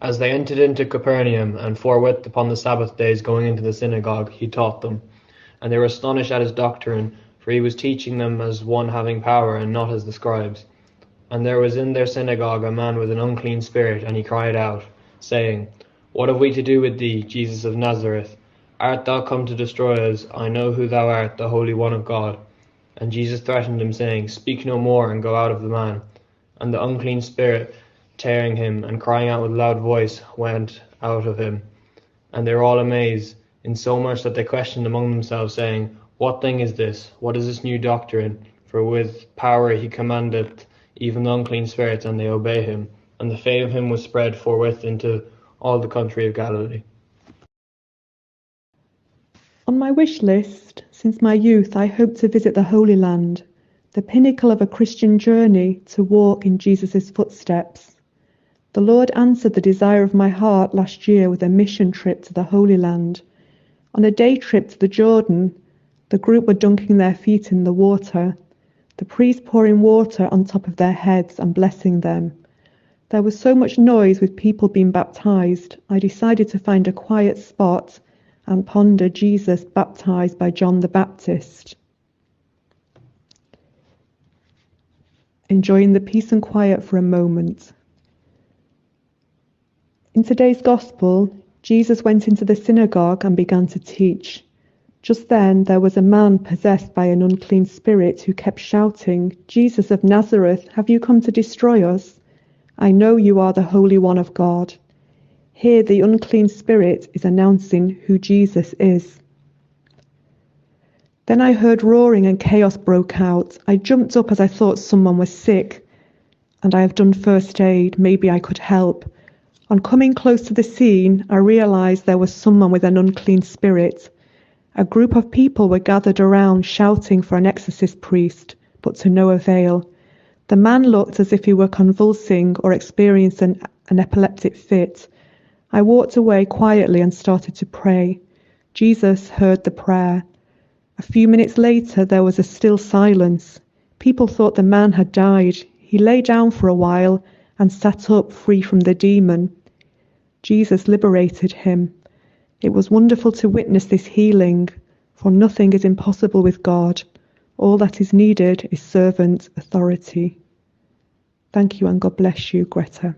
As they entered into Capernaum, and forthwith upon the Sabbath days going into the synagogue, he taught them. And they were astonished at his doctrine, for he was teaching them as one having power, and not as the scribes. And there was in their synagogue a man with an unclean spirit, and he cried out, saying, What have we to do with thee, Jesus of Nazareth? Art thou come to destroy us? I know who thou art, the Holy One of God. And Jesus threatened him, saying, Speak no more, and go out of the man. And the unclean spirit, tearing him, and crying out with loud voice, went out of him. And they were all amazed, insomuch that they questioned among themselves, saying, What thing is this? What is this new doctrine? For with power he commandeth even the unclean spirits, and they obey him. And the fame of him was spread forthwith into all the country of Galilee. On my wish list, since my youth, I hope to visit the Holy Land, the pinnacle of a Christian journey to walk in Jesus' footsteps. The Lord answered the desire of my heart last year with a mission trip to the Holy Land. On a day trip to the Jordan, the group were dunking their feet in the water, the priest pouring water on top of their heads and blessing them. There was so much noise with people being baptized, I decided to find a quiet spot and ponder Jesus baptized by John the Baptist. Enjoying the peace and quiet for a moment. In today's Gospel, Jesus went into the synagogue and began to teach. Just then there was a man possessed by an unclean spirit who kept shouting, Jesus of Nazareth, have you come to destroy us? I know you are the Holy One of God. Here the unclean spirit is announcing who Jesus is. Then I heard roaring and chaos broke out. I jumped up as I thought someone was sick, and I have done first aid. Maybe I could help. On coming close to the scene, I realized there was someone with an unclean spirit. A group of people were gathered around shouting for an exorcist priest, but to no avail. The man looked as if he were convulsing or experiencing an epileptic fit. I walked away quietly and started to pray. Jesus heard the prayer. A few minutes later, there was a still silence. People thought the man had died. He lay down for a while and sat up free from the demon. Jesus liberated him. It was wonderful to witness this healing, for nothing is impossible with God. All that is needed is servant authority. Thank you and God bless you, Goretti.